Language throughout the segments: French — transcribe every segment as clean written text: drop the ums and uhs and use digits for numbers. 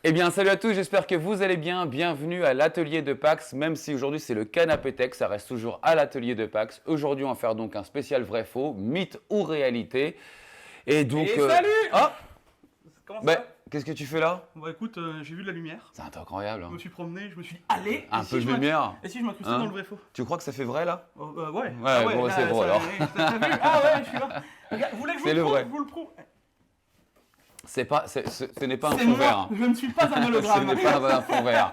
Eh bien, salut à tous, j'espère que vous allez bien. Bienvenue à l'atelier de Pax, même si aujourd'hui c'est le canapé tech, ça reste toujours à l'atelier de Pax. Aujourd'hui, on va faire donc un spécial vrai-faux, mythe ou réalité. Et donc. Et salut. Ah Comment ça Ben, va? qu'est-ce que tu fais là? Bon écoute, j'ai vu de la lumière, C'est incroyable. je me suis promené, je me suis dit allez, Un peu de lumière. et si je m'incrustais Hein? dans le vrai faux? Tu crois que ça fait vrai là? Ouais. Ouais, bon, là, c'est bon, ça, alors. T'as vu? Ah ouais, je suis là. Regarde, vous voulez que je C'est vous le le prouve? vrai. Je vous le prouve. Ce n'est pas un C'est fond moi, vert. je ne suis pas un Ce hologramme. n'est pas un fond vert.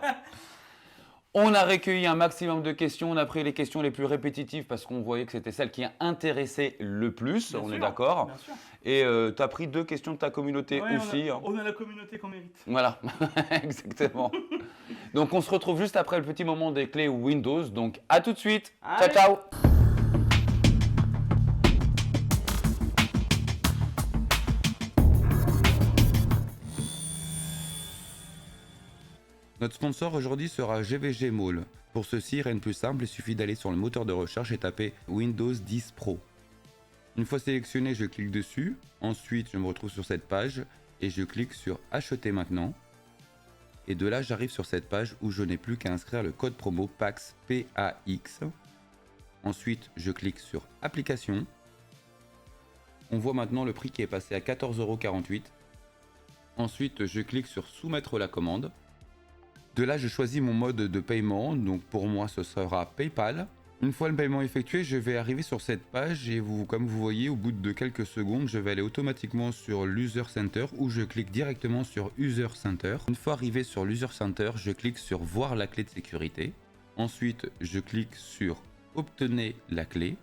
On a recueilli un maximum de questions, on a pris les questions les plus répétitives parce qu'on voyait que c'était celles qui intéressaient le plus, Bien on est sûr, d'accord. bien sûr. Et tu as pris deux questions de ta communauté Ouais, aussi. on a la communauté qu'on mérite. Voilà, exactement. Donc on se retrouve juste après le petit moment des clés Windows. Donc à tout de suite. Ciao, Allez. ciao. Notre sponsor aujourd'hui sera GVG Mall. Pour ceci, rien de plus simple, il suffit d'aller sur le moteur de recherche et taper Windows 10 Pro. Une fois sélectionné, je clique dessus. Ensuite, je me retrouve sur cette page et je clique sur Acheter maintenant. Et de là, j'arrive sur cette page où je n'ai plus qu'à inscrire le code promo PAX. Ensuite, je clique sur Application. On voit maintenant le prix qui est passé à 14,48 €. Ensuite, je clique sur Soumettre la commande. De là, je choisis mon mode de paiement, donc pour moi ce sera PayPal. Une fois le paiement effectué, je vais arriver sur cette page et comme vous voyez, au bout de quelques secondes, je vais aller automatiquement sur l'User Center où je clique directement sur User Center. Une fois arrivé sur l'User Center, je clique sur Voir la clé de sécurité. Ensuite, je clique sur Obtenez la clé.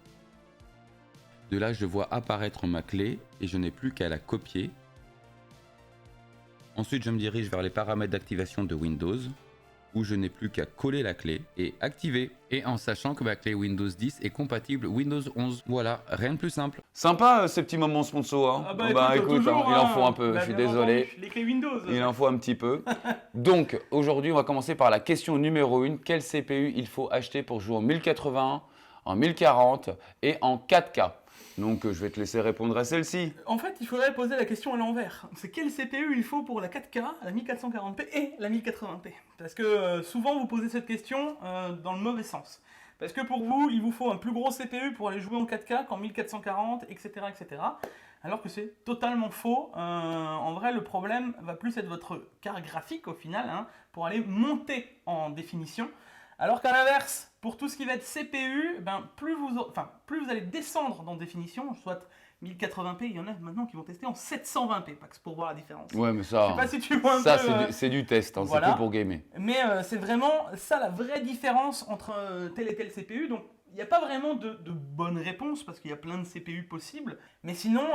De là, je vois apparaître ma clé et je n'ai plus qu'à la copier. Ensuite, je me dirige vers les paramètres d'activation de Windows, où je n'ai plus qu'à coller la clé et activer. Et en sachant que ma clé Windows 10 est compatible Windows 11. Voilà, rien de plus simple. Sympa ces petits moments sponsors. Hein. Écoute, toujours, il en faut un peu, bah, je suis bien désolé. entendu, les clés Windows. Il en faut un petit peu. Donc aujourd'hui, on va commencer par la question numéro 1. Quel CPU il faut acheter pour jouer en 1080, en 1040 et en 4K? Donc je vais te laisser répondre à celle-ci. En fait, il faudrait poser la question à l'envers. C'est quel CPU il faut pour la 4K, la 1440p et la 1080p? Parce que souvent vous posez cette question dans le mauvais sens. Parce que pour vous, il vous faut un plus gros CPU pour aller jouer en 4K qu'en 1440, etc., etc. Alors que c'est totalement faux. En vrai, le problème va plus être votre carte graphique au final, hein, pour aller monter en définition. Alors qu'à l'inverse, pour tout ce qui va être CPU, plus vous allez descendre dans définition, soit 1080p, il y en a maintenant qui vont tester en 720p, Pax, pour voir la différence. Ouais, mais ça, Je sais pas si tu vois un ça peu, c'est du test, hein, voilà. c'est plus pour gamer. Mais c'est vraiment ça la vraie différence entre tel et tel CPU. Donc il n'y a pas vraiment de bonne réponse parce qu'il y a plein de CPU possibles. Mais sinon,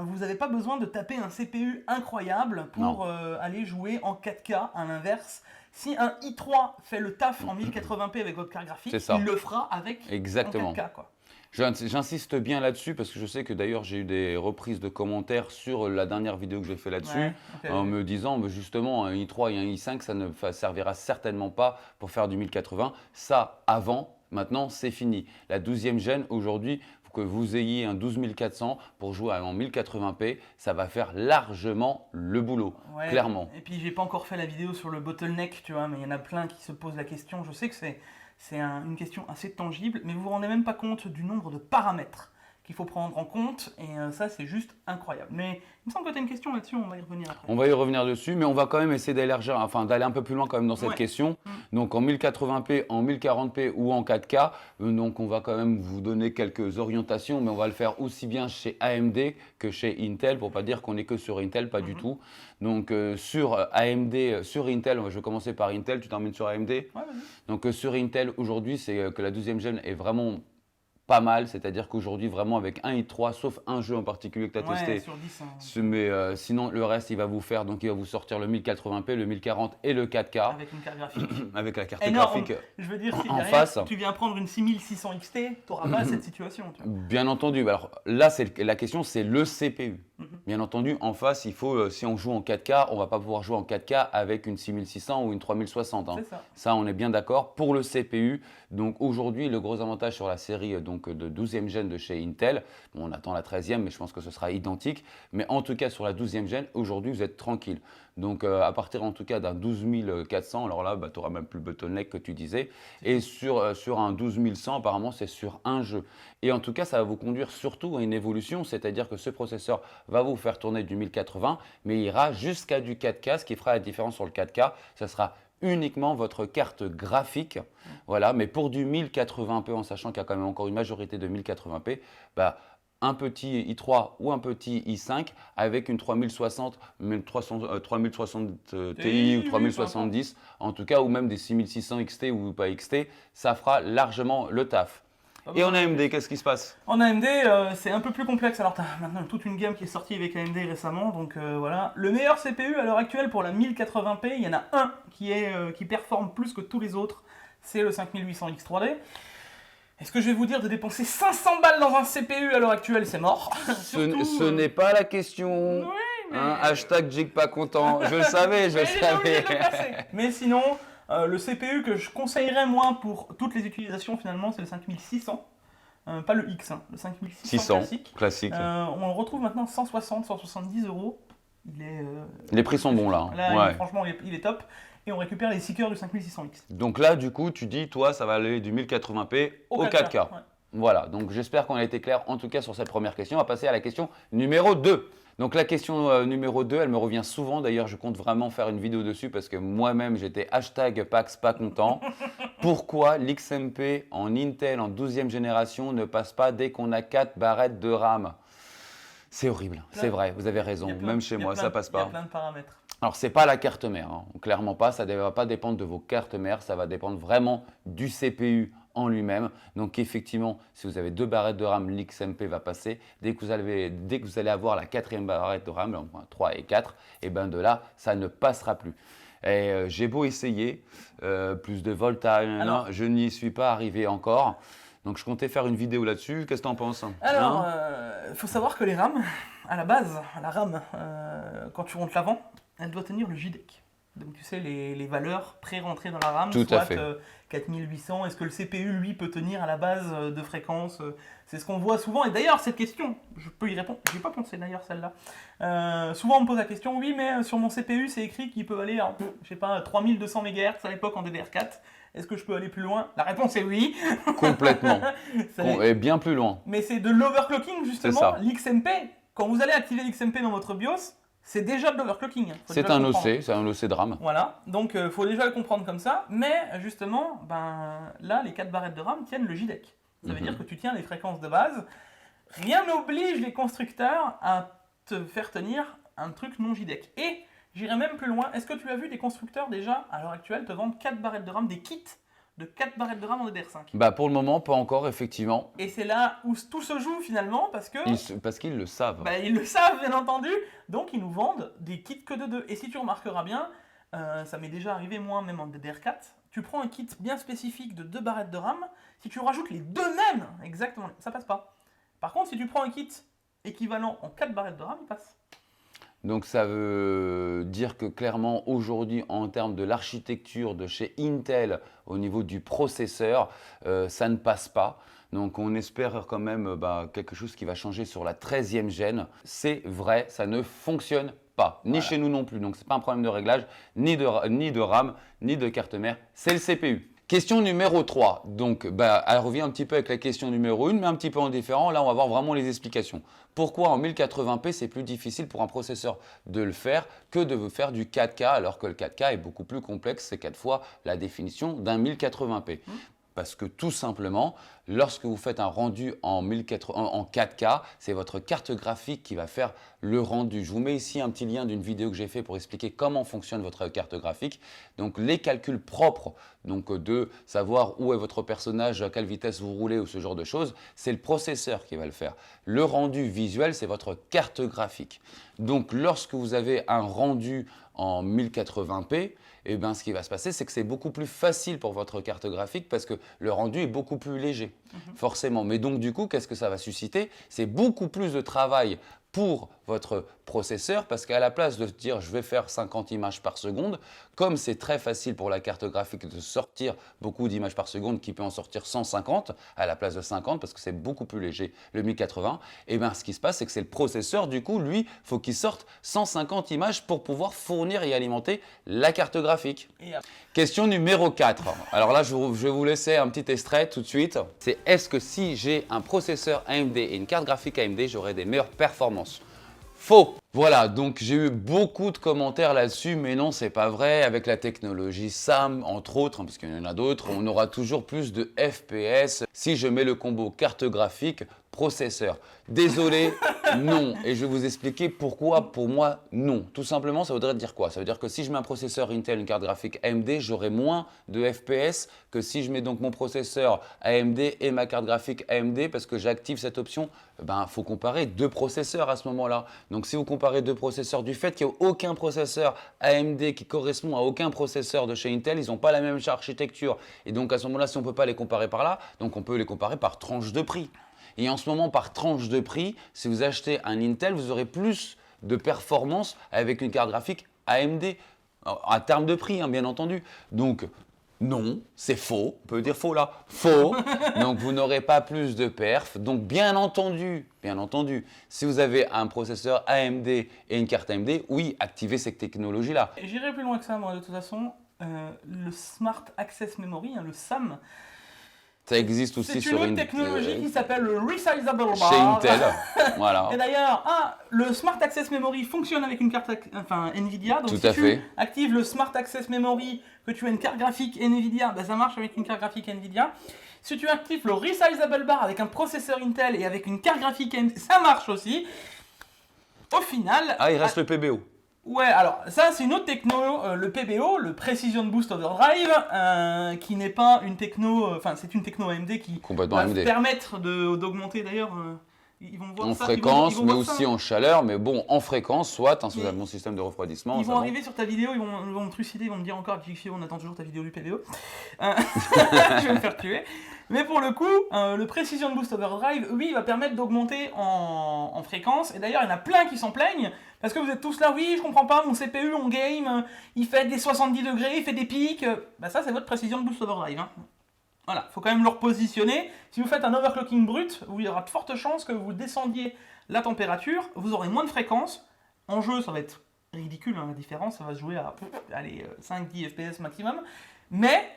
vous n'avez pas besoin de taper un CPU incroyable pour aller jouer en 4K à l'inverse. Si un i3 fait le taf en 1080p avec votre carte graphique, il le fera avec Exactement. en 4K, quoi. J'insiste bien là-dessus parce que je sais que d'ailleurs j'ai eu des reprises de commentaires sur la dernière vidéo que j'ai fait là-dessus, Ouais, okay. en me disant justement un i3 et un i5 ça ne servira certainement pas pour faire du 1080. Ça avant, maintenant c'est fini. La 12e gêne aujourd'hui, que vous ayez un 12400 pour jouer en 1080p, ça va faire largement le boulot, clairement. Et puis j'ai pas encore fait la vidéo sur le bottleneck, tu vois, mais il y en a plein qui se posent la question. Je sais que c'est une question assez tangible, mais vous vous rendez même pas compte du nombre de paramètres qu'il faut prendre en compte, et ça c'est juste incroyable. Mais il me semble que tu as une question là-dessus, on va y revenir après. On va y revenir dessus, mais on va quand même essayer d'élargir, enfin d'aller un peu plus loin quand même dans cette question. Donc en 1080p, en 1040p ou en 4K, donc on va quand même vous donner quelques orientations, mais on va le faire aussi bien chez AMD que chez Intel, pour pas dire qu'on est que sur Intel, pas du tout. Donc sur AMD, sur Intel, je vais commencer par Intel, tu t'emmènes sur AMD. Ouais, vas-y. Donc sur Intel, aujourd'hui, c'est que la 12e gêne est vraiment pas mal, c'est-à-dire qu'aujourd'hui vraiment avec un i3, sauf un jeu en particulier que tu as testé, sur 10, hein. Mais sinon le reste il va vous faire, donc il va vous sortir le 1080p, le 1040 et le 4K. Avec une carte graphique. Avec la carte énorme. graphique Je veux dire, si en derrière, face. tu viens prendre une 6600 XT, tu n'auras pas cette situation. Tu vois. Bien entendu, alors là la question c'est le CPU. Bien entendu, en face, il faut, si on joue en 4K, on ne va pas pouvoir jouer en 4K avec une 6600 ou une 3060. Hein. C'est ça. Ça, on est bien d'accord. Pour le CPU, donc aujourd'hui, le gros avantage sur la série donc, de 12e gène de chez Intel, bon, on attend la 13e, mais je pense que ce sera identique. Mais en tout cas, sur la 12e gène, aujourd'hui, vous êtes tranquille. Donc, à partir en tout cas d'un 12400, alors là, tu n'auras même plus le bottleneck que tu disais. Et sur un 12100, apparemment, c'est sur un jeu. Et en tout cas, ça va vous conduire surtout à une évolution, c'est-à-dire que ce processeur va vous faire tourner du 1080, mais il ira jusqu'à du 4K. Ce qui fera la différence sur le 4K, ça sera uniquement votre carte graphique. Voilà, mais pour du 1080p, en sachant qu'il y a quand même encore une majorité de 1080p, bah, un petit i3 ou un petit i5 avec une 3060, 3060 Ti ou 3070 en tout cas, ou même des 6600 XT ou pas XT, ça fera largement le taf. Et en AMD, qu'est-ce qui se passe? En AMD, c'est un peu plus complexe. Alors, tu as maintenant toute une gamme qui est sortie avec AMD récemment. Donc voilà. Le meilleur CPU à l'heure actuelle pour la 1080p, il y en a un qui performe plus que tous les autres. C'est le 5800 X3D. Est-ce que je vais vous dire de dépenser 500 balles dans un CPU à l'heure actuelle, c'est mort. Ce n'est pas la question. Oui, mais... Hein, hashtag Jig pas content. Je le savais, je le savais. Mais sinon, le CPU que je conseillerais moi pour toutes les utilisations finalement, c'est le 5600. Pas le X, hein, le 5600 classique. On le retrouve maintenant 160, 170 euros. Les prix sont bons là. Là, franchement, il est top. Et on récupère les 6 cœurs du 5600X. Donc là, du coup, tu dis, toi, ça va aller du 1080p au 4K. Ouais. Voilà, donc j'espère qu'on a été clair en tout cas sur cette première question. On va passer à la question numéro 2. Donc la question numéro 2, elle me revient souvent. D'ailleurs, je compte vraiment faire une vidéo dessus parce que moi-même, j'étais hashtag Pax pas content. Pourquoi l'XMP en Intel en 12e génération ne passe pas dès qu'on a 4 barrettes de RAM? C'est horrible, c'est vrai, vous avez raison. Même chez moi, ça passe pas. Il y a plein de paramètres. Alors, ce n'est pas la carte mère, hein. Clairement pas, ça ne va pas dépendre de vos cartes mères, ça va dépendre vraiment du CPU en lui-même. Donc, effectivement, si vous avez 2 barrettes de RAM, l'XMP va passer. Dès que vous allez avoir la 4e barrette de RAM, donc 3 et 4, et bien de là, ça ne passera plus. Et j'ai beau essayer, plus de voltage, je n'y suis pas arrivé encore. Donc, je comptais faire une vidéo là-dessus. Qu'est-ce que tu en penses? Alors, il faut savoir que les RAM, à la base, la RAM, quand tu montes l'avant, elle doit tenir le JDEC. Donc tu sais, les valeurs pré-rentrées dans la RAM, tout soit à fait. 4800, est-ce que le CPU, lui, peut tenir à la base de fréquence? C'est ce qu'on voit souvent. Et d'ailleurs, cette question, je peux y répondre. Je n'ai pas pensé d'ailleurs celle-là. Souvent, on me pose la question, oui, mais sur mon CPU, c'est écrit qu'il peut aller à, je sais pas, 3200 MHz à l'époque en DDR4. Est-ce que je peux aller plus loin? La réponse est oui. Complètement. Et bien plus loin. Mais c'est de l'overclocking, justement. L'XMP, quand vous allez activer l'XMP dans votre BIOS, c'est déjà de l'overclocking. C'est un OC, c'est un OC de RAM. Voilà, donc il faut déjà le comprendre comme ça. Mais justement, là, les 4 barrettes de RAM tiennent le JDEC. Ça veut dire que tu tiens les fréquences de base. Rien n'oblige les constructeurs à te faire tenir un truc non JDEC. Et j'irai même plus loin. Est-ce que tu as vu des constructeurs déjà, à l'heure actuelle, te vendent 4 barrettes de RAM, des kits de 4 barrettes de RAM en DDR5? Pour le moment, pas encore, effectivement. Et c'est là où tout se joue finalement, parce qu'ils le savent. Ils le savent, bien entendu. Donc, ils nous vendent des kits que de 2. Et si tu remarqueras bien, ça m'est déjà arrivé, moi, même en DDR4, tu prends un kit bien spécifique de 2 barrettes de RAM, si tu rajoutes les deux mêmes, exactement, ça passe pas. Par contre, si tu prends un kit équivalent en 4 barrettes de RAM, il passe. Donc ça veut dire que clairement aujourd'hui en termes de l'architecture de chez Intel au niveau du processeur, ça ne passe pas. Donc on espère quand même quelque chose qui va changer sur la 13e gène. C'est vrai, ça ne fonctionne pas, ni chez nous non plus. Donc ce n'est pas un problème de réglage, ni de RAM, ni de carte mère, c'est le CPU. Question numéro 3, donc elle revient un petit peu avec la question numéro 1, mais un petit peu en différent. Là, on va voir vraiment les explications. Pourquoi en 1080p, c'est plus difficile pour un processeur de le faire que de faire du 4K, alors que le 4K est beaucoup plus complexe, c'est 4 fois la définition d'un 1080p. Parce que tout simplement, lorsque vous faites un rendu en 4K, c'est votre carte graphique qui va faire le rendu. Je vous mets ici un petit lien d'une vidéo que j'ai fait pour expliquer comment fonctionne votre carte graphique. Donc les calculs propres, donc de savoir où est votre personnage, à quelle vitesse vous roulez ou ce genre de choses, c'est le processeur qui va le faire. Le rendu visuel, c'est votre carte graphique. Donc lorsque vous avez un rendu en 1080p, ce qui va se passer, c'est que c'est beaucoup plus facile pour votre carte graphique parce que le rendu est beaucoup plus léger, forcément. Mais donc, du coup, qu'est-ce que ça va susciter? C'est beaucoup plus de travail pour votre processeur parce qu'à la place de dire je vais faire 50 images par seconde, comme c'est très facile pour la carte graphique de sortir beaucoup d'images par seconde, qui peut en sortir 150 à la place de 50 parce que c'est beaucoup plus léger le 1080, et bien ce qui se passe c'est que c'est le processeur, du coup lui, faut qu'il sorte 150 images pour pouvoir fournir et alimenter la carte graphique. Question numéro 4. Alors là, je vais vous laisser un petit extrait tout de suite. C'est est-ce que si j'ai un processeur AMD et une carte graphique AMD, j'aurai des meilleures performances? Faux. Voilà, donc j'ai eu beaucoup de commentaires là-dessus, mais non, c'est pas vrai. Avec la technologie SAM, entre autres, parce qu'il y en a d'autres, on aura toujours plus de FPS si je mets le combo carte graphique, processeur. Désolé, non. Et je vais vous expliquer pourquoi, pour moi, non. Tout simplement, ça voudrait dire quoi? Ça veut dire que si je mets un processeur Intel, une carte graphique AMD, j'aurai moins de FPS que si je mets donc mon processeur AMD et ma carte graphique AMD, parce que j'active cette option. Ben, faut comparer deux processeurs à ce moment-là. Donc, si vous comparez deux processeurs, du fait qu'il n'y a aucun processeur AMD qui correspond à aucun processeur de chez Intel, ils n'ont pas la même architecture. Et donc, à ce moment-là, si on ne peut pas les comparer par là, donc on peut les comparer par tranche de prix. Et en ce moment, par tranche de prix, si vous achetez un Intel, vous aurez plus de performance avec une carte graphique AMD, en termes de prix, hein, bien entendu. Donc, non, c'est faux. On peut dire faux là. Faux. Donc, vous n'aurez pas plus de perf. Donc, bien entendu, si vous avez un processeur AMD et une carte AMD, oui, activez cette technologie-là. J'irai plus loin que ça, moi, de toute façon. Le Smart Access Memory, hein, le SAM, ça existe aussi sur une technologie qui s'appelle le Resizable Bar. Chez Intel, voilà. Et d'ailleurs, le Smart Access Memory fonctionne avec une carte Nvidia. Donc Tout à fait. Tu actives le Smart Access Memory, que tu as une carte graphique Nvidia, ben ça marche avec une carte graphique Nvidia. Si tu actives le Resizable Bar avec un processeur Intel et avec une carte graphique Nvidia, ça marche aussi. Au final... Ah, il reste le PBO. Ouais, alors ça c'est une autre techno, le PBO, le Precision Boost Overdrive, qui n'est pas une techno, enfin c'est une techno AMD qui va AMD. permettre d'augmenter d'ailleurs, ils vont voir en ça, fréquence, ils vont mais voir aussi ça. en chaleur, mais bon, en fréquence, soit un bon système de refroidissement. Ils vont arriver sur ta vidéo, ils vont me trucider, ils vont me dire encore, on attend toujours ta vidéo du PBO. Je vais me faire tuer. Mais pour le coup, le Precision Boost Overdrive, oui, il va permettre d'augmenter en fréquence. Et d'ailleurs, il y en a plein qui s'en plaignent. Parce que vous êtes tous là, oui, je comprends pas, mon CPU, mon game, il fait des 70 degrés, il fait des pics. Bah ça, c'est votre Precision Boost Overdrive. Hein. Voilà, faut quand même le repositionner. Si vous faites un overclocking brut, où il y aura de fortes chances que vous descendiez la température, vous aurez moins de fréquence. En jeu, ça va être ridicule, hein, la différence, ça va se jouer à 5-10 FPS maximum. Mais...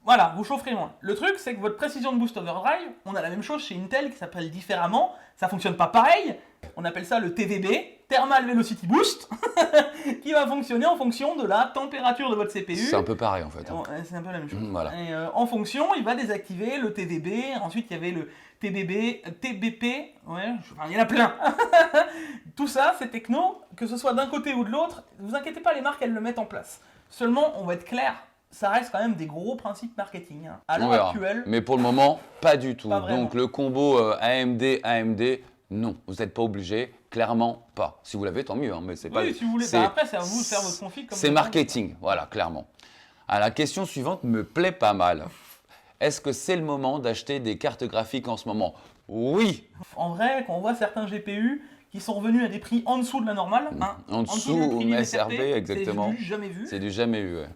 voilà, vous chaufferez moins. Le truc, c'est que votre Precision Boost Overdrive, on a la même chose chez Intel qui s'appelle différemment. Ça fonctionne pas pareil. On appelle ça le TVB, Thermal Velocity Boost, qui va fonctionner en fonction de la température de votre CPU. C'est un peu pareil en fait. C'est un peu la même chose. Voilà. Et, en fonction, il va désactiver le TVB. Ensuite, il y avait le TBP. Ouais, il y en a plein. Tout ça, c'est techno, que ce soit d'un côté ou de l'autre. Ne vous inquiétez pas, les marques, elles le mettent en place. Seulement, on va être clair. Ça reste quand même des gros principes marketing. Hein. À l'heure actuelle. Mais pour le moment, pas du tout. Pas vraiment. Donc le combo AMD, non. Vous n'êtes pas obligé, clairement pas. Si vous l'avez, tant mieux. Hein, mais c'est pas. Oui, si vous voulez. Après, c'est à vous de faire votre config. C'est marketing, voilà, clairement. Alors, la question suivante me plaît pas mal. Est-ce que c'est le moment d'acheter des cartes graphiques en ce moment? Oui. En vrai, quand on voit certains GPU qui sont revenus à des prix en dessous de la normale. Hein, en dessous du prix MSRP, exactement. C'est du jamais vu. C'est du jamais vu, ouais.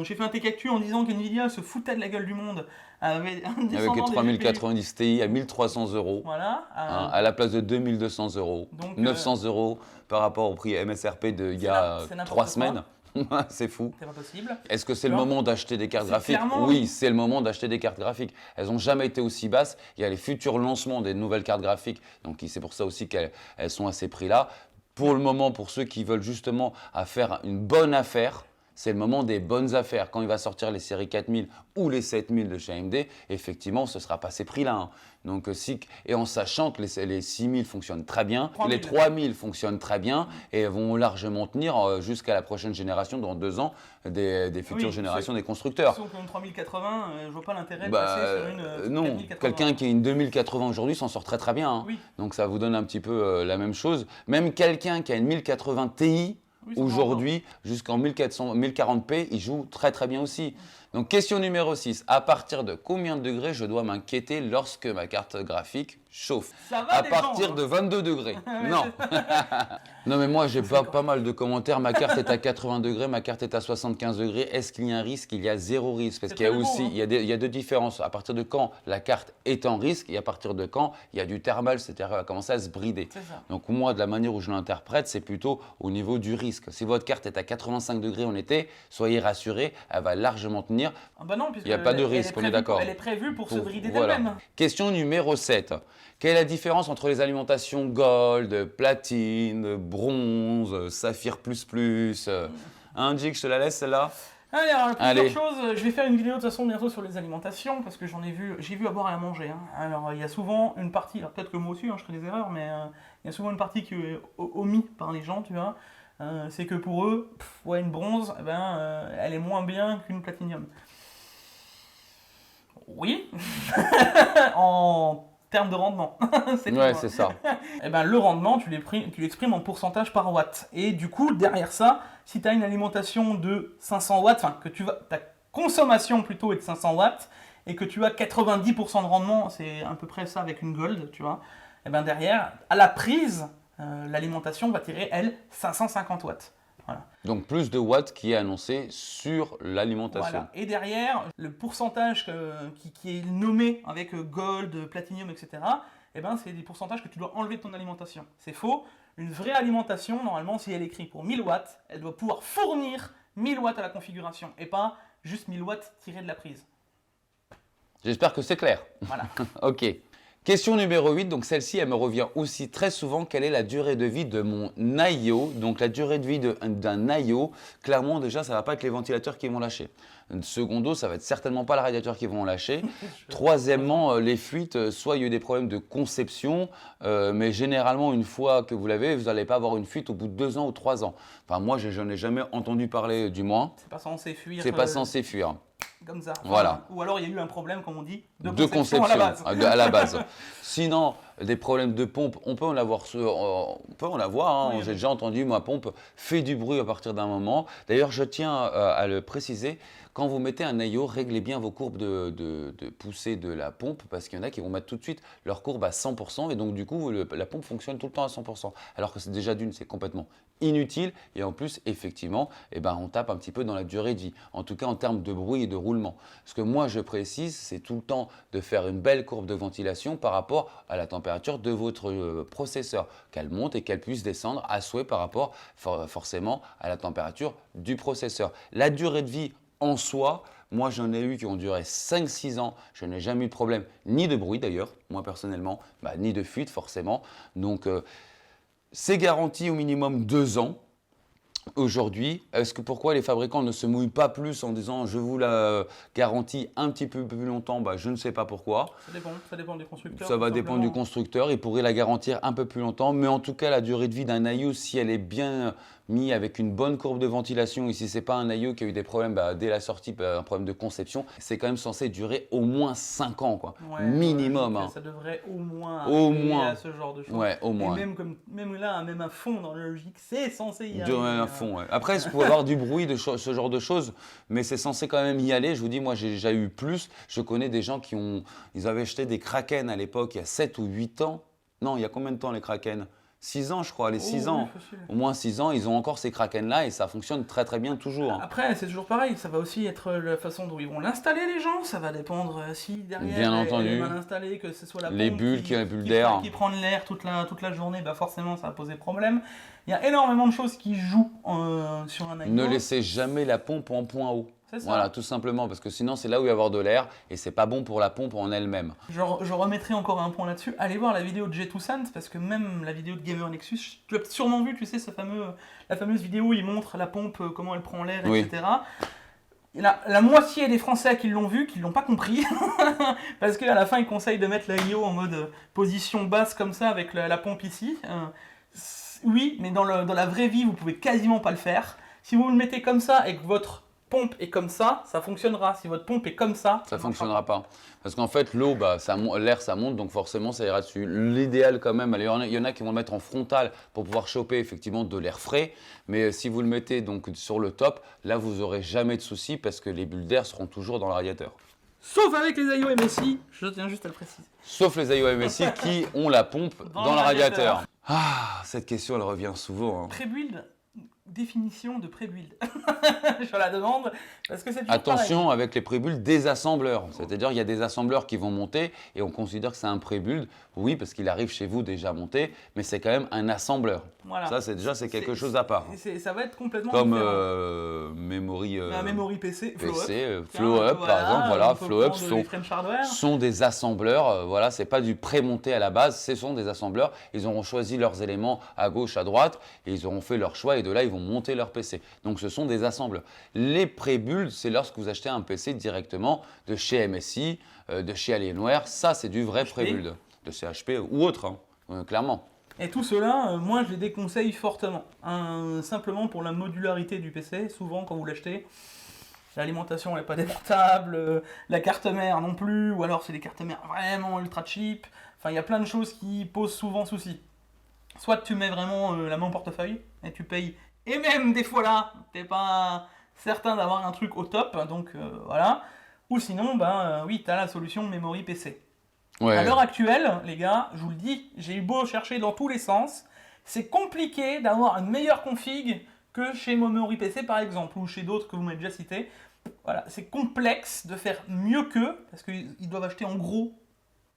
J'ai fait un Tech-Actu en disant qu'NVIDIA se foutait de la gueule du monde. Avec les 3090 Ti à 1300 €. Voilà. À la place de 2200 €. Donc, 900 € par rapport au prix MSRP d'il y a 3 semaines. C'est fou. C'est pas possible. Est-ce que c'est le moment d'acheter des cartes graphiques? Oui, c'est le moment d'acheter des cartes graphiques. Elles n'ont jamais été aussi basses. Il y a les futurs lancements des nouvelles cartes graphiques. Donc c'est pour ça aussi qu'elles sont à ces prix-là. Pour le moment, pour ceux qui veulent justement faire une bonne affaire, c'est le moment des bonnes affaires. Quand il va sortir les séries 4000 ou les 7000 de chez AMD, effectivement, ce ne sera pas ces prix-là. Hein. Donc, et en sachant que les 6000 fonctionnent très bien, 3000. Les 3000 fonctionnent très bien et vont largement tenir jusqu'à la prochaine génération, dans 2 ans, des futures générations des constructeurs. Sauf qu'une 3080, je ne vois pas l'intérêt de passer sur une non, 4080. Quelqu'un qui a une 2080 aujourd'hui s'en sort très très bien. Hein. Oui. Donc, ça vous donne un petit peu la même chose. Même quelqu'un qui a une 1080 Ti, aujourd'hui, jusqu'en 1040p, il joue très très bien aussi. Donc question numéro 6. À partir de combien de degrés je dois m'inquiéter lorsque ma carte graphique chauffe? Ça va À dépendre. partir de 22 degrés. Ouais, Non. Non mais moi j'ai D'accord. pas mal de commentaires. Ma carte est à 80 degrés, ma carte est à 75 degrés. Est-ce qu'il y a un risque? Il y a zéro risque. Parce C'est qu'il y a très beau, aussi, hein. il y a deux différences. À partir de quand la carte est en risque et à partir de quand il y a du thermal, c'est-à-dire qu'elle va commencer à se brider. C'est ça. Donc moi, de la manière où je l'interprète, c'est plutôt au niveau du risque. Si votre carte est à 85 degrés en été, soyez rassurés, elle va largement tenir. Ah bah non, puisque Il y a pas de elle risque, est on est prévue d'accord. Elle est prévue pour se brider Voilà. d'elle-même. Question numéro 7. Quelle est la différence entre les alimentations gold, platine, bronze, saphir plus? Hein, Jig, je te la laisse celle-là? Allez, alors, Allez. plusieurs choses. Je vais faire une vidéo de toute façon bientôt sur les alimentations parce que j'ai vu à boire et à manger. Hein. Alors, il y a souvent une partie, alors peut-être que moi aussi, hein, je ferai des erreurs, mais il y a souvent une partie qui est omise par les gens, tu vois. C'est que pour eux, ouais, une bronze, eh ben, elle est moins bien qu'une platinium. Oui, en termes de rendement. C'est tout, Ouais, hein. c'est ça. Eh ben, le rendement, tu l'exprimes en pourcentage par watt. Et du coup, derrière ça, si tu as une alimentation de 500 watts, enfin, ta consommation plutôt est de 500 watts, et que tu as 90% de rendement, c'est à peu près ça avec une gold, tu vois, et ben derrière, à la prise, l'alimentation va tirer, elle, 550 watts. Voilà. Donc plus de watts qui est annoncé sur l'alimentation. Voilà. Et derrière, le pourcentage qui est nommé avec gold, platinum, etc., eh ben, c'est des pourcentages que tu dois enlever de ton alimentation. C'est faux. Une vraie alimentation, normalement, si elle est écrite pour 1000 watts, elle doit pouvoir fournir 1000 watts à la configuration et pas juste 1000 watts tirés de la prise. J'espère que c'est clair. Voilà. Ok. Question numéro 8, donc celle-ci, elle me revient aussi très souvent. Quelle est la durée de vie de mon Naio? Donc la durée de vie d'un Naio, clairement déjà, ça ne va pas être les ventilateurs qui vont lâcher. Secondo, ça va être certainement pas le radiateur qui vont lâcher. Troisièmement, les fuites, soit il y a eu des problèmes de conception, mais généralement, une fois que vous l'avez, vous n'allez pas avoir une fuite au bout de 2 ans ou 3 ans. Enfin, moi, je n'en ai jamais entendu parler, du moins. C'est pas censé fuir. C'est pas censé fuir. Comme ça. Enfin, Voilà. Ou alors il y a eu un problème, comme on dit, De conception à la base. à la base. Sinon, des problèmes de pompe, on peut en avoir. Hein. Oui, J'ai déjà entendu, ma pompe fait du bruit à partir d'un moment. D'ailleurs, je tiens à le préciser. Quand vous mettez un Naio, réglez bien vos courbes de poussée de la pompe parce qu'il y en a qui vont mettre tout de suite leur courbe à 100% et donc du coup, la pompe fonctionne tout le temps à 100%. Alors que c'est déjà c'est complètement inutile et en plus, effectivement, eh ben, on tape un petit peu dans la durée de vie. En tout cas, en termes de bruit et de roulement. Ce que moi, je précise, c'est tout le temps de faire une belle courbe de ventilation par rapport à la température de votre processeur, qu'elle monte et qu'elle puisse descendre à souhait par rapport forcément à la température du processeur. La durée de vie en soi, moi j'en ai eu qui ont duré 5-6 ans, je n'ai jamais eu de problème, ni de bruit d'ailleurs, moi personnellement, ni de fuite forcément. Donc c'est garanti au minimum 2 ans. Aujourd'hui, pourquoi les fabricants ne se mouillent pas plus en disant je vous la garantis un petit peu plus longtemps? Je ne sais pas pourquoi. Ça dépend des constructeurs. Ça va dépendre du simplement. constructeur, il pourrait la garantir un peu plus longtemps, mais en tout cas la durée de vie d'un Naio, si elle est bien mise avec une bonne courbe de ventilation, et si ce n'est pas un Naio qui a eu des problèmes dès la sortie, un problème de conception, c'est quand même censé durer au moins 5 ans, quoi. Ouais, Minimum. logique, Hein. ça devrait au moins Au arriver moins. à ce genre de choses. Ouais, au moins. Et même là, même à fond dans la logique, c'est censé y De arriver. à fond, ouais. Après, il faut avoir du bruit, ce genre de choses, mais c'est censé quand même y aller. Je vous dis, moi, j'ai déjà eu plus. Je connais des gens ils avaient acheté des Kraken à l'époque, il y a 7 ou 8 ans. Non, il y a combien de temps les Kraken? 6 ans, je crois, les 6 ans. Oui, facile. Au moins 6 ans, ils ont encore ces Kraken-là et ça fonctionne très très bien toujours. Après, c'est toujours pareil, ça va aussi être la façon dont ils vont l'installer les gens, ça va dépendre si derrière Bien elle entendu. est mal installée, que ce soit la Les pompe bulles, les bulles d'air. qui prend de l'air toute la journée, forcément ça va poser problème. Il y a énormément de choses qui jouent sur un Naio. Ne laissez jamais la pompe en point haut. C'est ça. Voilà, tout simplement, parce que sinon c'est là où il va y avoir de l'air et c'est pas bon pour la pompe en elle-même. Je remettrai encore un point là-dessus. Allez voir la vidéo de J2Sant, parce que même la vidéo de Gamer Nexus, tu l'as sûrement vu, tu sais, la fameuse vidéo où il montre la pompe, comment elle prend l'air, Oui. etc. La moitié des Français qui l'ont vu, qui ne l'ont pas compris, parce qu'à la fin, ils conseillent de mettre la IO en mode position basse comme ça, avec la pompe ici. Oui, mais dans la vraie vie, vous pouvez quasiment pas le faire. Si vous le mettez comme ça et que votre pompe est comme ça fonctionnera. Si votre pompe est comme ça Ça ne fonctionnera pas. Parce qu'en fait, l'eau, l'air, ça monte, donc forcément, ça ira dessus. L'idéal, quand même, il y en a qui vont le mettre en frontal pour pouvoir choper effectivement de l'air frais. Mais si vous le mettez donc sur le top, là, vous n'aurez jamais de souci parce que les bulles d'air seront toujours dans le radiateur. Sauf avec les IO MSI, je tiens juste à le préciser. Sauf les IO MSI qui ont la pompe dans le radiateur. radiateur. Ah, cette question, elle revient souvent. Hein. Pré-build, définition de pré-build. Je la demande parce que c'est toujours Attention pareil. avec les pré-builds des assembleurs. C'est-à-dire il y a des assembleurs qui vont monter et on considère que c'est un pré-build. Oui, parce qu'il arrive chez vous déjà monté, mais c'est quand même un assembleur. Voilà. Ça, c'est quelque chose à part. Ça va être complètement Comme différent. Memory, La memory PC, Flow Up, par exemple. Voilà, Flow Up sont des assembleurs. Voilà, c'est pas du pré-monté à la base, ce sont des assembleurs. Ils auront choisi leurs éléments à gauche, à droite, et ils auront fait leur choix, et de là, ils vont monter leur PC. Donc, ce sont des assembleurs. Les pré-builds, c'est lorsque vous achetez un PC directement de chez MSI, de chez Alienware. Ça, c'est du vrai pré-build. De CHP ou autre, hein, clairement. Et tout cela, moi, je les déconseille fortement. Simplement pour la modularité du PC. Souvent, quand vous l'achetez, l'alimentation n'est pas déportable, la carte mère non plus, ou alors c'est des cartes mères vraiment ultra cheap. Enfin, il y a plein de choses qui posent souvent souci. Soit tu mets vraiment la main au portefeuille et tu payes, et même des fois là, t'es pas certain d'avoir un truc au top, donc voilà. Ou sinon, oui, t'as la solution Memory PC. Ouais. À l'heure actuelle, les gars, je vous le dis, j'ai eu beau chercher dans tous les sens, c'est compliqué d'avoir une meilleure config que chez Memory PC par exemple, ou chez d'autres que vous m'avez déjà cités. Voilà, c'est complexe de faire mieux qu'eux, parce qu'ils doivent acheter en gros.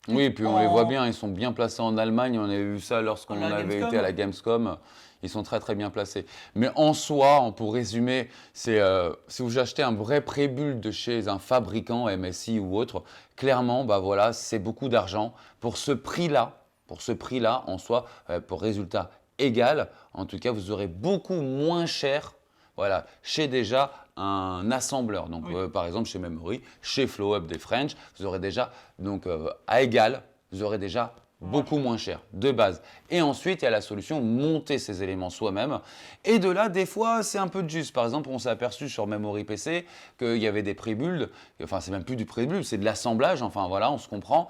Oui, et puis on les voit bien, ils sont bien placés en Allemagne. On avait vu ça lorsqu'on avait été à la Gamescom. Ils sont très très bien placés. Mais en soi, pour résumer, c'est si vous achetez un vrai pré-build de chez un fabricant MSI ou autre, clairement, voilà, c'est beaucoup d'argent pour ce prix-là. Pour ce prix-là, en soi, pour résultat égal, en tout cas, vous aurez beaucoup moins cher. Voilà, chez déjà un assembleur. Donc, Oui. par exemple, chez Memory, chez Flow Up des French, vous aurez déjà, donc à égal, vous aurez déjà beaucoup moins cher de base. Et ensuite, il y a la solution monter ces éléments soi-même. Et de là, des fois, c'est un peu de juste. Par exemple, on s'est aperçu sur Memory PC qu'il y avait des pré-builds. Enfin, c'est même plus du pré-build, c'est de l'assemblage. Enfin, voilà, on se comprend.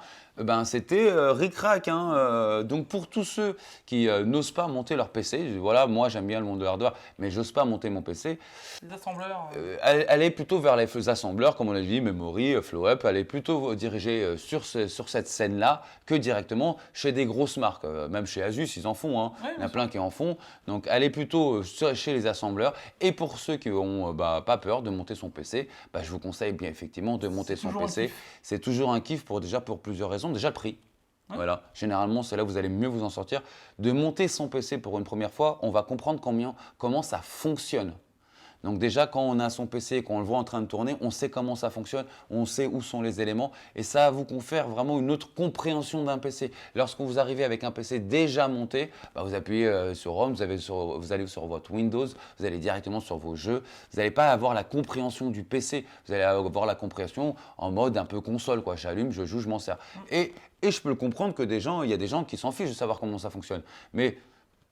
C'était ric-rac. Hein. Donc, pour tous ceux qui n'osent pas monter leur PC, voilà, moi, j'aime bien le monde de hardware, mais j'ose pas monter mon PC. Les assembleurs. Allez plutôt vers les assembleurs, comme on l'a dit, Memory, Flow Up, allez plutôt dirigé sur cette scène-là que directement chez des grosses marques. Même chez Asus, ils en font. Hein. Oui, Il y en a plein qui en font. Donc, allez plutôt chez les assembleurs. Et pour ceux qui n'ont pas peur de monter son PC, je vous conseille bien effectivement de monter son PC. C'est toujours un kiff pour plusieurs raisons. Déjà, le prix. Ouais. Voilà. Généralement, c'est là où vous allez mieux vous en sortir. De monter son PC pour une première fois, on va comprendre comment ça fonctionne. Donc déjà, quand on a son PC et qu'on le voit en train de tourner, on sait comment ça fonctionne, on sait où sont les éléments et ça vous confère vraiment une autre compréhension d'un PC. Lorsque vous arrivez avec un PC déjà monté, vous appuyez sur Home, vous allez sur votre Windows, vous allez directement sur vos jeux. Vous n'allez pas avoir la compréhension du PC, vous allez avoir la compréhension en mode un peu console, quoi. J'allume, je joue, je m'en sers. Et je peux le comprendre que il y a des gens qui s'en fichent de savoir comment ça fonctionne. Mais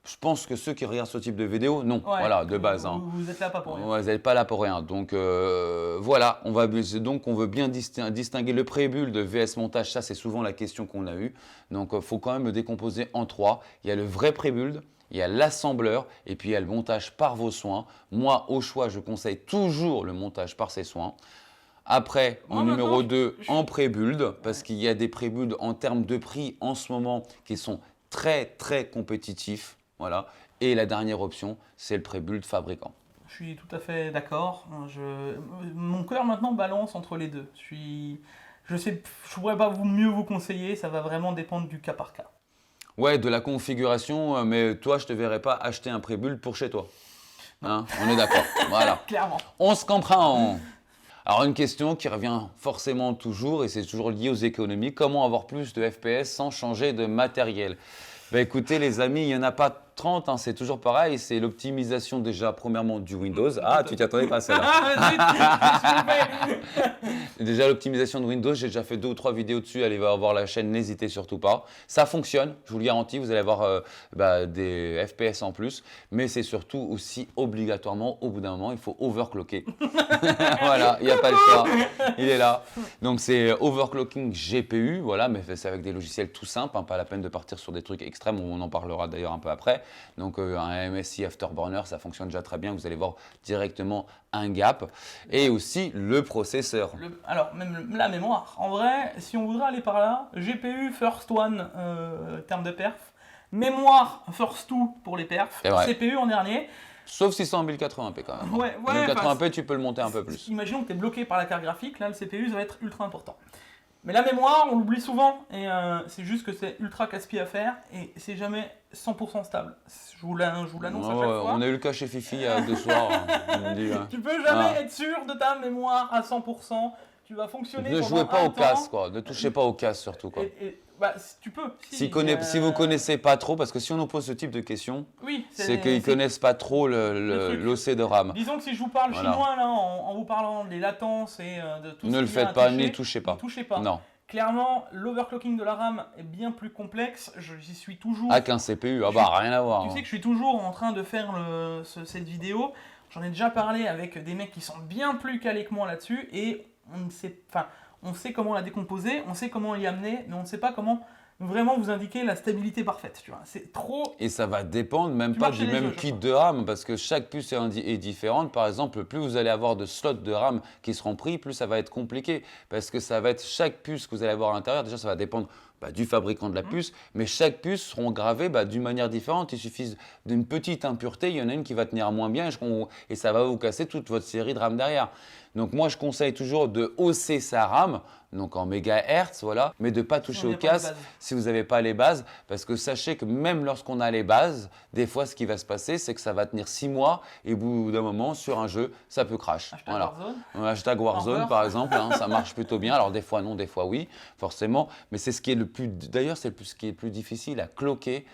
je pense que ceux qui regardent ce type de vidéo, non, voilà, de base. Vous êtes là pas pour rien. Vous n'êtes pas là pour rien. Donc voilà, on veut bien distinguer le pré-build de VS montage. Ça, c'est souvent la question qu'on a eue. Donc il faut quand même le décomposer en trois. Il y a le vrai pré-build, il y a l'assembleur et puis il y a le montage par vos soins. Moi, au choix, je conseille toujours le montage par ses soins. Après, en numéro 2, en pré-build, parce qu'il y a des pré-builds en termes de prix en ce moment qui sont très très compétitifs. Voilà. Et la dernière option, c'est le pré-build fabricant. Je suis tout à fait d'accord. Mon cœur maintenant balance entre les deux. Je pourrais pas mieux vous conseiller, ça va vraiment dépendre du cas par cas. Ouais, de la configuration, mais toi, je te verrais pas acheter un pré-build pour chez toi. Hein, on est d'accord. Voilà. Clairement. On se comprend. Alors, une question qui revient forcément toujours, et c'est toujours lié aux économies. Comment avoir plus de FPS sans changer de matériel ? Écoutez les amis, il n'y en a pas 30, hein, c'est toujours pareil, c'est l'optimisation déjà premièrement du Windows. Ah, tu t'y attendais pas à celle-là. Déjà, l'optimisation de Windows, j'ai déjà fait 2 ou 3 vidéos dessus. Allez voir la chaîne, n'hésitez surtout pas. Ça fonctionne, je vous le garantis. Vous allez avoir des FPS en plus. Mais c'est surtout aussi obligatoirement, au bout d'un moment, il faut overclocker. Voilà, il n'y a pas le choix. Il est là. Donc, c'est overclocking GPU. Voilà, mais c'est avec des logiciels tout simples. Hein, pas la peine de partir sur des trucs extrêmes. On en parlera d'ailleurs un peu après. Donc, un MSI Afterburner, ça fonctionne déjà très bien. Vous allez voir directement un gap. Et aussi le processeur. Alors, même la mémoire. En vrai, si on voudrait aller par là, GPU first one, terme de perf. Mémoire first two pour les perfs. CPU en dernier. Sauf si c'est en 1080p quand même. Ouais, 1080p, tu peux le monter un peu plus. Imaginons que tu es bloqué par la carte graphique. Là, le CPU, ça va être ultra important. Mais la mémoire, on l'oublie souvent, et c'est juste que c'est ultra casse-pied à faire, et c'est jamais 100% stable. Je vous l'annonce à chaque fois. On a eu le cas chez Fifi il y a 2 soirs. Tu peux jamais être sûr de ta mémoire à 100%, tu vas fonctionner Ne jouez pas au casse, quoi. Ne touchez pas au casse surtout, quoi. Tu peux. Si vous connaissez pas trop, parce que si on nous pose ce type de questions, oui, c'est qu'ils connaissent pas trop l'OC de RAM. Disons que si je vous parle chinois là, en vous parlant des latences et de tout ne ce le qui vient faites pas, toucher, n'y touchez pas. Ne touchez pas. Non. Clairement, l'overclocking de la RAM est bien plus complexe. J'y suis toujours. Ah, qu'un CPU, rien à voir. Tu sais que je suis toujours en train de faire cette vidéo. J'en ai déjà parlé avec des mecs qui sont bien plus calés que moi là-dessus et on sait comment la décomposer, on sait comment y amener, mais on ne sait pas comment vraiment vous indiquer la stabilité parfaite. Tu vois, c'est trop. Et ça va dépendre même pas du même kit de RAM, parce que chaque puce est différente. Par exemple, plus vous allez avoir de slots de RAM qui seront pris, plus ça va être compliqué, parce que ça va être chaque puce que vous allez avoir à l'intérieur. Déjà, ça va dépendre du fabricant de la puce, mais chaque puce seront gravées d'une manière différente. Il suffit d'une petite impureté, il y en a une qui va tenir moins bien et ça va vous casser toute votre série de RAM derrière. Donc moi, je conseille toujours de hausser sa RAM, donc en mégahertz, voilà, mais de ne pas toucher au casse si vous n'avez pas les bases, parce que sachez que même lorsqu'on a les bases, des fois, ce qui va se passer, c'est que ça va tenir 6 mois et au bout d'un moment, sur un jeu, ça peut crash. Hashtag Warzone, par exemple, hein, ça marche plutôt bien. Alors des fois non, des fois oui, forcément, mais c'est ce qui est le plus, d'ailleurs, c'est ce qui est le plus difficile à cloquer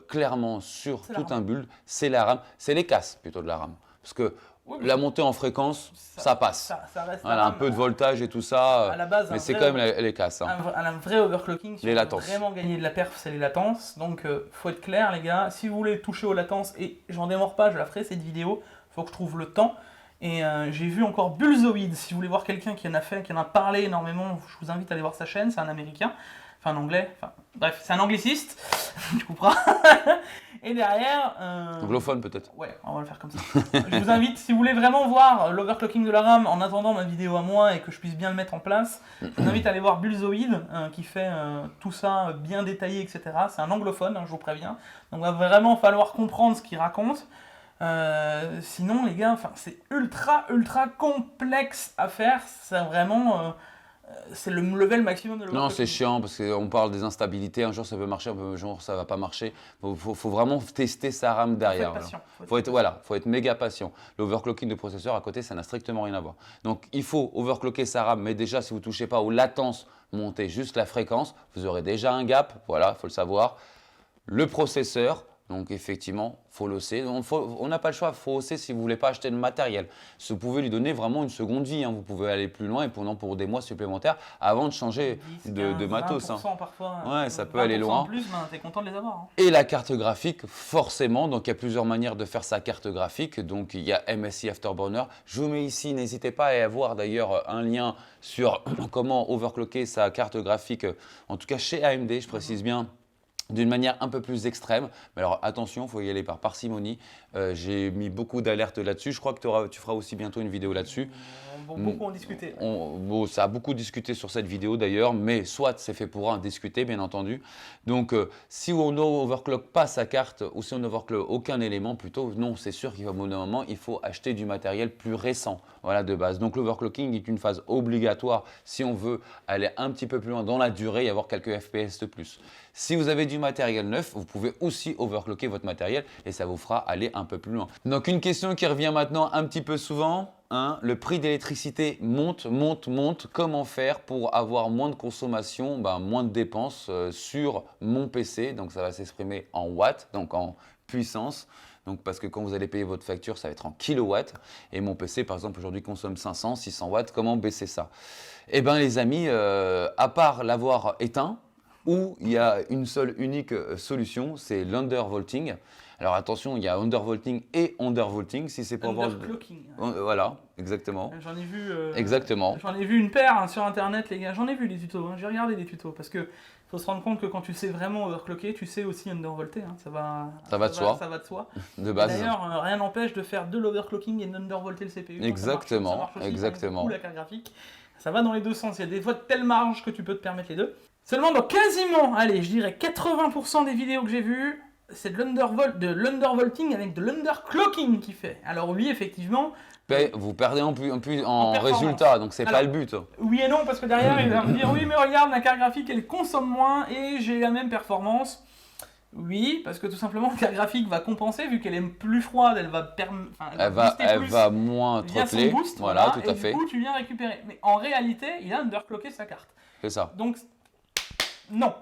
clairement sur tout un build, c'est la RAM, c'est les casses plutôt de la RAM, parce que la montée en fréquence, ça passe. Ça reste un peu de voltage et tout ça, à la base, mais c'est quand même les casses. Hein. Un vrai overclocking, si les on latences. veut vraiment gagner de la perf, c'est les latences. Donc, faut être clair, les gars. Si vous voulez toucher aux latences, et j'en démords pas, je la ferai cette vidéo, faut que je trouve le temps. Et j'ai vu encore Bulzoid. Si vous voulez voir quelqu'un qui en a parlé énormément, je vous invite à aller voir sa chaîne. C'est un Américain, un Anglais. Bref, c'est un angliciste. Tu couperas. Et derrière... Anglophone peut-être. Ouais, on va le faire comme ça. Je vous invite, si vous voulez vraiment voir l'overclocking de la RAM en attendant ma vidéo à moi et que je puisse bien le mettre en place, je vous invite à aller voir Bulzoid qui fait tout ça bien détaillé, etc. C'est un anglophone, je vous préviens. Donc il va vraiment falloir comprendre ce qu'il raconte. Sinon, les gars, c'est ultra complexe à faire. C'est vraiment... c'est le level maximum de l'overclocking. Non, c'est chiant parce qu'on parle des instabilités. Un jour ça peut marcher, un jour ça va pas marcher. Faut vraiment tester sa RAM derrière. Faut être méga patient. L'overclocking de processeur à côté, ça n'a strictement rien à voir. Donc il faut overclocker sa RAM, mais déjà si vous touchez pas aux latences, montez juste la fréquence, vous aurez déjà un gap. Voilà, faut le savoir. Le processeur. Donc effectivement, il faut l'hausser. On n'a pas le choix, il faut hausser si vous ne voulez pas acheter de matériel. Vous pouvez lui donner vraiment une seconde vie. Hein. Vous pouvez aller plus loin et pour des mois supplémentaires avant de changer 10, de 15, matos. 20% parfois. Ouais, ça peut aller loin. En plus, tu es content de les avoir. Hein. Et la carte graphique, forcément. Donc il y a plusieurs manières de faire sa carte graphique. Donc il y a MSI Afterburner. Je vous mets ici, n'hésitez pas à avoir d'ailleurs un lien sur comment overclocker sa carte graphique. En tout cas chez AMD, je précise bien. D'une manière un peu plus extrême. Mais alors attention, il faut y aller par parcimonie. J'ai mis beaucoup d'alertes là-dessus. Je crois que tu feras aussi bientôt une vidéo là-dessus. Beaucoup ont discuté. Ça a beaucoup discuté sur cette vidéo d'ailleurs, mais soit c'est fait pour en discuter, bien entendu. Donc si on n'overclock pas sa carte ou si on n'overclock aucun élément, plutôt, non, c'est sûr qu'au bout d'un moment, il faut acheter du matériel plus récent, voilà, de base. Donc l'overclocking est une phase obligatoire si on veut aller un petit peu plus loin dans la durée et avoir quelques FPS de plus. Si vous avez du matériel neuf, vous pouvez aussi overclocker votre matériel et ça vous fera aller un peu plus loin. Donc une question qui revient maintenant un petit peu souvent, hein, le prix d'électricité monte. Comment faire pour avoir moins de consommation, moins de dépenses sur mon PC? Donc ça va s'exprimer en watts, donc en puissance. Donc, parce que quand vous allez payer votre facture, ça va être en kilowatts. Et mon PC, par exemple, aujourd'hui consomme 500, 600 watts. Comment baisser ça? Eh bien, les amis, à part l'avoir éteint, où il y a une seule unique solution, c'est l'undervolting. Alors attention, il y a undervolting et undervolting. Si c'est pour avoir... Underclocking. Voilà, exactement. J'en ai vu. Exactement. J'en ai vu une paire hein, sur internet, les gars. J'en ai vu des tutos. Hein. J'ai regardé des tutos parce que faut se rendre compte que quand tu sais vraiment overclocker, tu sais aussi undervolter. Hein. Ça va de soi. Ça va de soi. De base. D'ailleurs, rien n'empêche de faire de l'overclocking et d'undervolter le CPU. Exactement. Ça marche aussi, Exactement. Ou la carte graphique. Ça va dans les deux sens. Il y a des fois de telle marge que tu peux te permettre les deux. Seulement dans quasiment, allez, je dirais 80% des vidéos que j'ai vues, c'est de l'undervolting avec de l'underclocking qui fait. Alors oui, effectivement. Vous perdez en résultat, donc c'est pas le but. Oui et non, parce que derrière, il va me dire oui, mais regarde, ma carte graphique, elle consomme moins et j'ai la même performance. Oui, parce que tout simplement, la carte graphique va compenser, vu qu'elle est plus froide, elle va moins trottler. Voilà, tout à fait. Et du coup, tu viens récupérer. Mais en réalité, il a underclocké sa carte. C'est ça. Donc, non.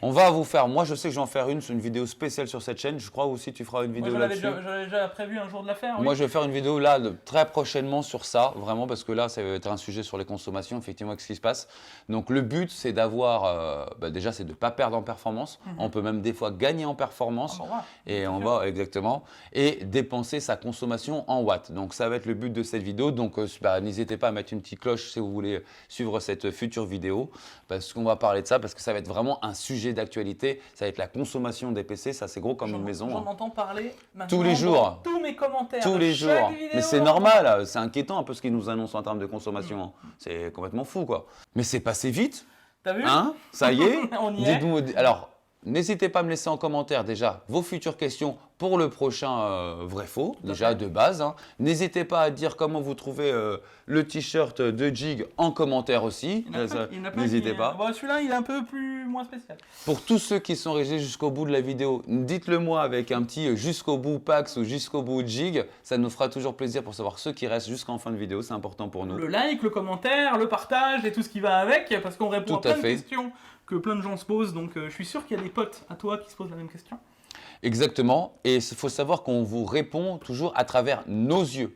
On va vous faire, moi je sais que je vais en faire une vidéo spéciale sur cette chaîne. Je crois aussi tu feras une vidéo là-dessus. J'avais déjà prévu un jour de la faire. Moi oui. je vais faire une vidéo là très prochainement sur ça, vraiment parce que là ça va être un sujet sur les consommations, effectivement, avec ce qui se passe. Donc le but c'est d'avoir, déjà c'est de ne pas perdre en performance. On peut même des fois gagner en performance exactement, et dépenser sa consommation en watts. Donc ça va être le but de cette vidéo. Donc n'hésitez pas à mettre une petite cloche si vous voulez suivre cette future vidéo, parce qu'on va parler de ça, parce que ça va être vraiment un sujet d'actualité. Ça va être la consommation des PC, ça c'est gros comme une maison. J'en entends parler tous les jours, tous mes commentaires, tous les jours. Vidéo, mais c'est normal, c'est inquiétant un peu ce qu'ils nous annoncent en termes de consommation. C'est complètement fou quoi. Mais c'est passé vite. T'as vu? Hein? Ça y est. On y est. Alors, n'hésitez pas à me laisser en commentaire déjà vos futures questions pour le prochain vrai-faux, déjà de base. Hein. N'hésitez pas à dire comment vous trouvez le t-shirt de Jig en commentaire aussi. N'hésitez pas. Bon, celui-là, il est un peu moins spécial. Pour tous ceux qui sont restés jusqu'au bout de la vidéo, dites-le moi avec un petit jusqu'au bout Pax ou jusqu'au bout Jig. Ça nous fera toujours plaisir pour savoir ceux qui restent jusqu'en fin de vidéo. C'est important pour nous. Le like, le commentaire, le partage et tout ce qui va avec, parce qu'on répond à plein de questions que plein de gens se posent. Donc, je suis sûr qu'il y a des potes à toi qui se posent la même question. Exactement, et il faut savoir qu'on vous répond toujours à travers nos yeux.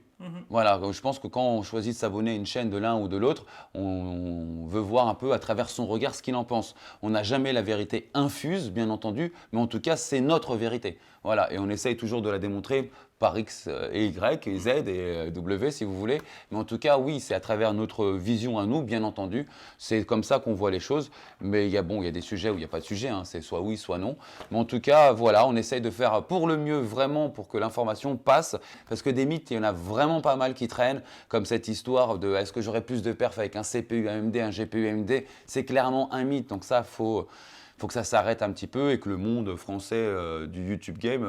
Voilà, je pense que quand on choisit de s'abonner à une chaîne de l'un ou de l'autre, on veut voir un peu à travers son regard ce qu'il en pense. On n'a jamais la vérité infuse, bien entendu, mais en tout cas, c'est notre vérité. Voilà, et on essaye toujours de la démontrer par X et Y, et Z et W si vous voulez. Mais en tout cas, oui, c'est à travers notre vision à nous, bien entendu. C'est comme ça qu'on voit les choses. Mais il y a des sujets où il n'y a pas de sujet. Hein. C'est soit oui, soit non. Mais en tout cas, voilà, on essaye de faire pour le mieux, vraiment, pour que l'information passe. Parce que des mythes, il y en a vraiment pas mal qui traînent. Comme cette histoire de est-ce que j'aurai plus de perf avec un CPU AMD, un GPU AMD. C'est clairement un mythe. Donc ça, faut que ça s'arrête un petit peu et que le monde français du YouTube game,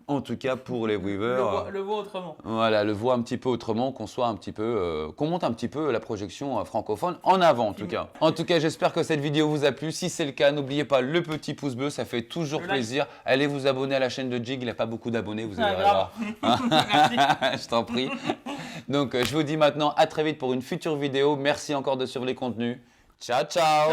en tout cas pour les viewers, le voit autrement. Voilà, le voit un petit peu autrement, qu'on soit un petit peu, qu'on monte un petit peu la projection francophone en avant en tout cas. En tout cas, j'espère que cette vidéo vous a plu. Si c'est le cas, n'oubliez pas le petit pouce bleu, ça fait toujours plaisir. Allez vous abonner à la chaîne de Jig, il n'a pas beaucoup d'abonnés, vous allez voir. Je t'en prie. Donc, je vous dis maintenant à très vite pour une future vidéo. Merci encore de suivre les contenus. Ciao, ciao.